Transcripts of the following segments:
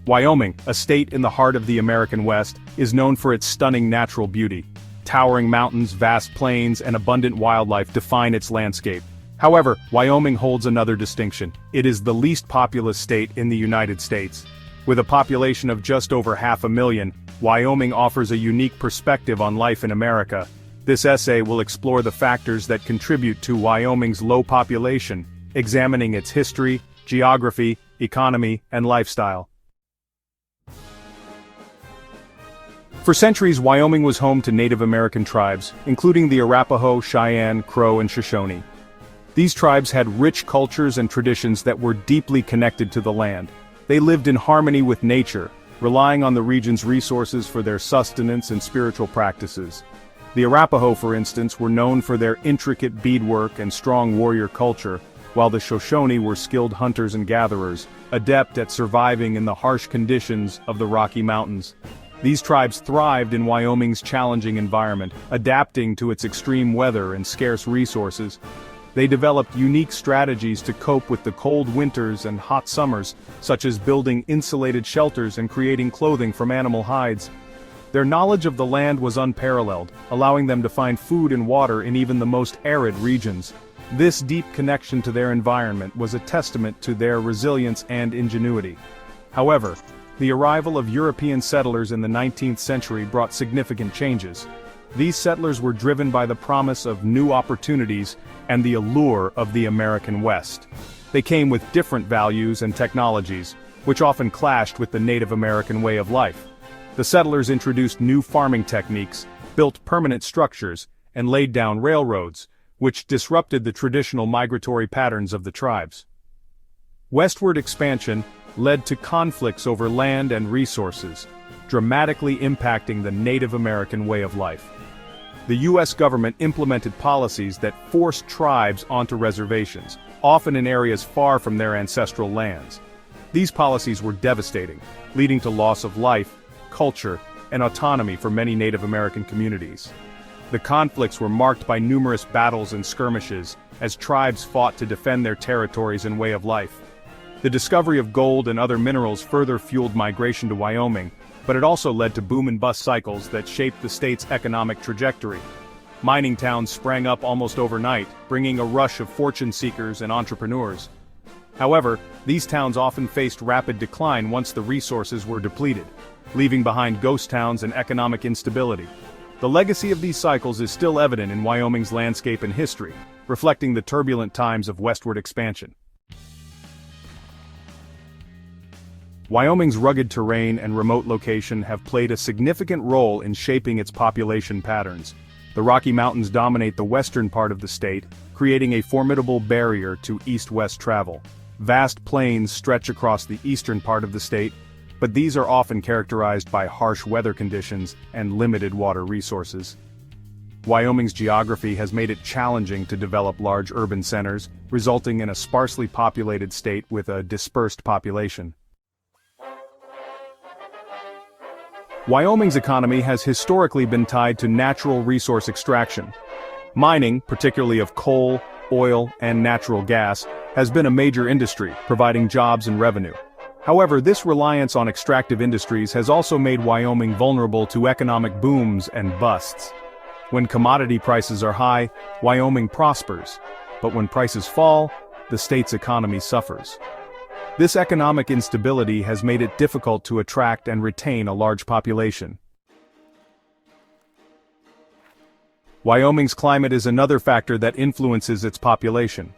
Wyoming, a state in the heart of the American West, is known for its stunning natural beauty. Towering mountains, vast plains, and abundant wildlife define its landscape. However, Wyoming holds another distinction. It is the least populous state in the United States. With a population of just over 500,000, Wyoming offers a unique perspective on life in America. This essay will explore the factors that contribute to Wyoming's low population, examining its history, geography, economy, and lifestyle. For centuries, Wyoming was home to Native American tribes, including the Arapaho, Cheyenne, Crow, and Shoshone. These tribes had rich cultures and traditions that were deeply connected to the land. They lived in harmony with nature, relying on the region's resources for their sustenance and spiritual practices. The Arapaho, for instance, were known for their intricate beadwork and strong warrior culture, while the Shoshone were skilled hunters and gatherers, adept at surviving in the harsh conditions of the Rocky Mountains. These tribes thrived in Wyoming's challenging environment, adapting to its extreme weather and scarce resources. They developed unique strategies to cope with the cold winters and hot summers, such as building insulated shelters and creating clothing from animal hides. Their knowledge of the land was unparalleled, allowing them to find food and water in even the most arid regions. This deep connection to their environment was a testament to their resilience and ingenuity. However, the arrival of European settlers in the 19th century brought significant changes. These settlers were driven by the promise of new opportunities and the allure of the American West. They came with different values and technologies, which often clashed with the Native American way of life. The settlers introduced new farming techniques, built permanent structures, and laid down railroads, which disrupted the traditional migratory patterns of the tribes. Westward expansion led to conflicts over land and resources, dramatically impacting the Native American way of life. The U.S. government implemented policies that forced tribes onto reservations, often in areas far from their ancestral lands. These policies were devastating, leading to loss of life, culture, and autonomy for many Native American communities. The conflicts were marked by numerous battles and skirmishes, as tribes fought to defend their territories and way of life. The discovery of gold and other minerals further fueled migration to Wyoming, but it also led to boom and bust cycles that shaped the state's economic trajectory. Mining towns sprang up almost overnight, bringing a rush of fortune seekers and entrepreneurs. However, these towns often faced rapid decline once the resources were depleted, leaving behind ghost towns and economic instability. The legacy of these cycles is still evident in Wyoming's landscape and history, reflecting the turbulent times of westward expansion. Wyoming's rugged terrain and remote location have played a significant role in shaping its population patterns. The Rocky Mountains dominate the western part of the state, creating a formidable barrier to east-west travel. Vast plains stretch across the eastern part of the state, but these are often characterized by harsh weather conditions and limited water resources. Wyoming's geography has made it challenging to develop large urban centers, resulting in a sparsely populated state with a dispersed population. Wyoming's economy has historically been tied to natural resource extraction. Mining, particularly of coal, oil, and natural gas, has been a major industry, providing jobs and revenue. However, this reliance on extractive industries has also made Wyoming vulnerable to economic booms and busts. When commodity prices are high, Wyoming prospers, but when prices fall, the state's economy suffers. This economic instability has made it difficult to attract and retain a large population. Wyoming's climate is another factor that influences its population.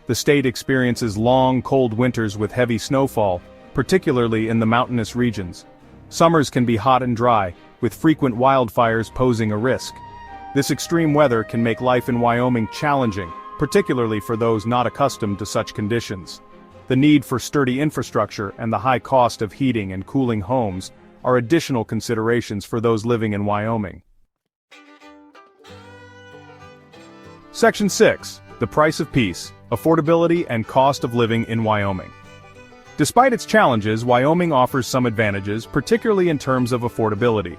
The state experiences long, cold winters with heavy snowfall, particularly in the mountainous regions. Summers can be hot and dry, with frequent wildfires posing a risk. This extreme weather can make life in Wyoming challenging, particularly for those not accustomed to such conditions. The need for sturdy infrastructure and the high cost of heating and cooling homes are additional considerations for those living in Wyoming. Section 6. The Price of Peace, Affordability and Cost of Living in Wyoming. Despite its challenges, Wyoming offers some advantages, particularly in terms of affordability.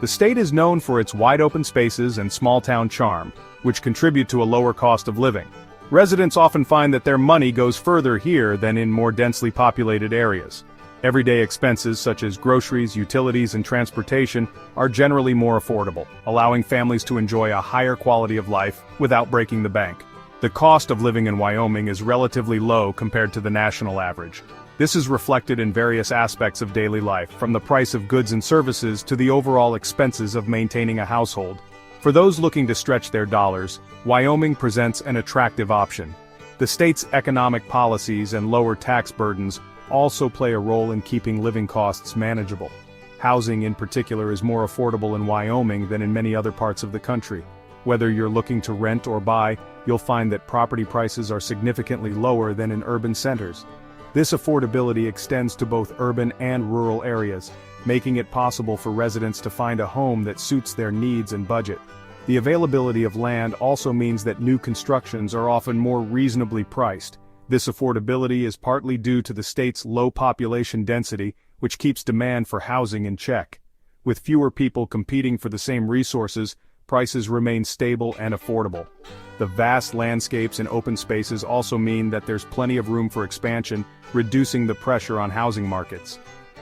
The state is known for its wide-open spaces and small-town charm, which contribute to a lower cost of living. Residents often find that their money goes further here than in more densely populated areas. Everyday expenses such as groceries, utilities, and transportation are generally more affordable, allowing families to enjoy a higher quality of life without breaking the bank. The cost of living in Wyoming is relatively low compared to the national average. This is reflected in various aspects of daily life, from the price of goods and services to the overall expenses of maintaining a household. For those looking to stretch their dollars, Wyoming presents an attractive option. The state's economic policies and lower tax burdens also play a role in keeping living costs manageable. Housing in particular is more affordable in Wyoming than in many other parts of the country. Whether you're looking to rent or buy, you'll find that property prices are significantly lower than in urban centers. This affordability extends to both urban and rural areas, making it possible for residents to find a home that suits their needs and budget. The availability of land also means that new constructions are often more reasonably priced. This affordability is partly due to the state's low population density, which keeps demand for housing in check. With fewer people competing for the same resources, prices remain stable and affordable. The vast landscapes and open spaces also mean that there's plenty of room for expansion, reducing the pressure on housing markets.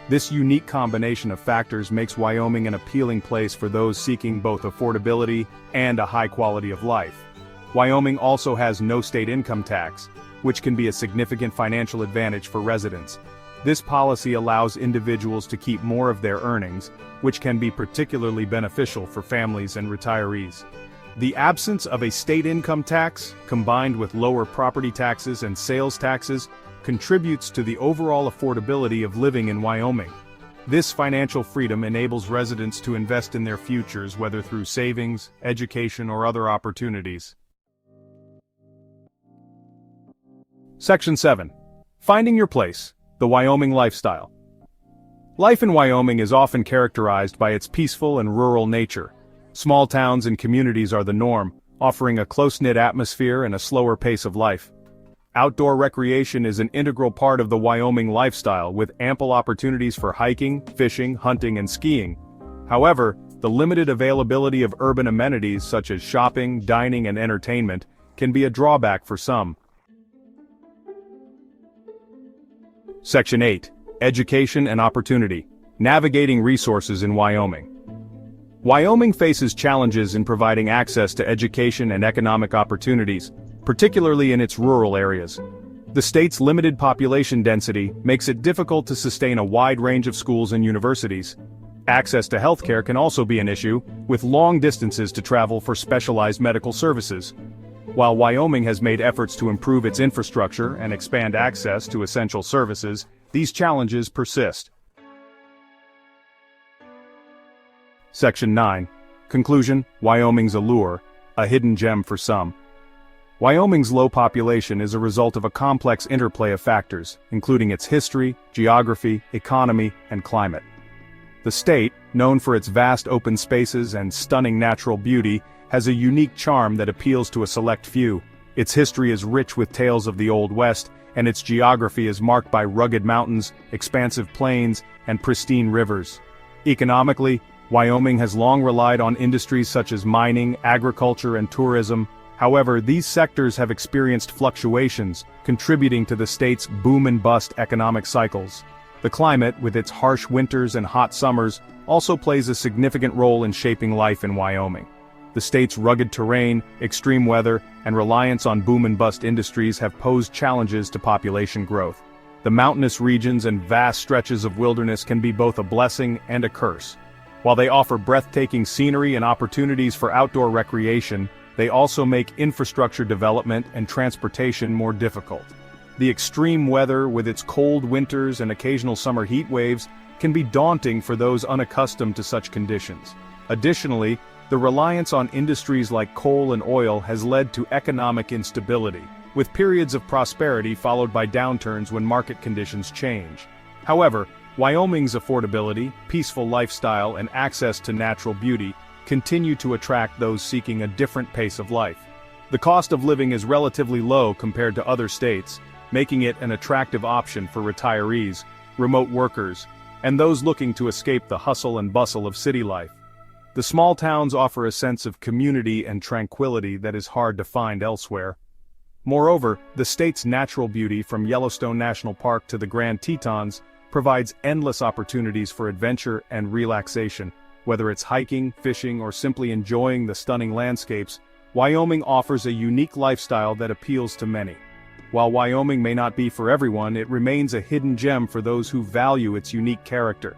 This unique combination of factors makes Wyoming an appealing place for those seeking both affordability and a high quality of life. Wyoming also has no state income tax, which can be a significant financial advantage for residents. This policy allows individuals to keep more of their earnings, which can be particularly beneficial for families and retirees. The absence of a state income tax, combined with lower property taxes and sales taxes, contributes to the overall affordability of living in Wyoming. This financial freedom enables residents to invest in their futures, whether through savings, education, or other opportunities. Section 7. Finding your place, the Wyoming lifestyle. Life in Wyoming is often characterized by its peaceful and rural nature. Small towns and communities are the norm, offering a close-knit atmosphere and a slower pace of life. Outdoor recreation is an integral part of the Wyoming lifestyle, with ample opportunities for hiking, fishing, hunting, and skiing. However, the limited availability of urban amenities such as shopping, dining, and entertainment can be a drawback for some. Section 8. Education and Opportunity. Navigating resources in Wyoming. Wyoming faces challenges in providing access to education and economic opportunities, particularly in its rural areas. The state's limited population density makes it difficult to sustain a wide range of schools and universities. Access to healthcare can also be an issue, with long distances to travel for specialized medical services. While Wyoming has made efforts to improve its infrastructure and expand access to essential services, these challenges persist. Section 9. Conclusion: Wyoming's allure, a hidden gem for some. Wyoming's low population is a result of a complex interplay of factors, including its history, geography, economy, and climate. The state, known for its vast open spaces and stunning natural beauty, has a unique charm that appeals to a select few. Its history is rich with tales of the Old West, and its geography is marked by rugged mountains, expansive plains, and pristine rivers. Economically, Wyoming has long relied on industries such as mining, agriculture, and tourism. However, these sectors have experienced fluctuations, contributing to the state's boom and bust economic cycles. The climate, with its harsh winters and hot summers, also plays a significant role in shaping life in Wyoming. The state's rugged terrain, extreme weather, and reliance on boom and bust industries have posed challenges to population growth. The mountainous regions and vast stretches of wilderness can be both a blessing and a curse. While they offer breathtaking scenery and opportunities for outdoor recreation, they also make infrastructure development and transportation more difficult. The extreme weather, with its cold winters and occasional summer heat waves, can be daunting for those unaccustomed to such conditions. Additionally, the reliance on industries like coal and oil has led to economic instability, with periods of prosperity followed by downturns when market conditions change. However, Wyoming's affordability, peaceful lifestyle, and access to natural beauty continue to attract those seeking a different pace of life. The cost of living is relatively low compared to other states, making it an attractive option for retirees, remote workers, and those looking to escape the hustle and bustle of city life. The small towns offer a sense of community and tranquility that is hard to find elsewhere. Moreover, the state's natural beauty, from Yellowstone National Park to the Grand Tetons, provides endless opportunities for adventure and relaxation. Whether it's hiking, fishing, or simply enjoying the stunning landscapes, Wyoming offers a unique lifestyle that appeals to many. While Wyoming may not be for everyone, it remains a hidden gem for those who value its unique character.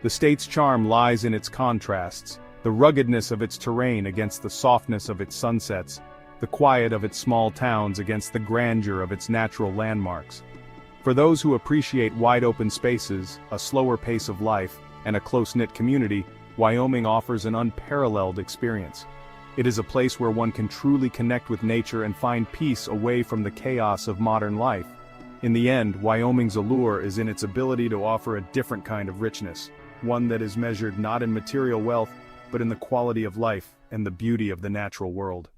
The state's charm lies in its contrasts, the ruggedness of its terrain against the softness of its sunsets, the quiet of its small towns against the grandeur of its natural landmarks. For those who appreciate wide-open spaces, a slower pace of life, and a close-knit community, Wyoming offers an unparalleled experience. It is a place where one can truly connect with nature and find peace away from the chaos of modern life. In the end, Wyoming's allure is in its ability to offer a different kind of richness, one that is measured not in material wealth, but in the quality of life and the beauty of the natural world.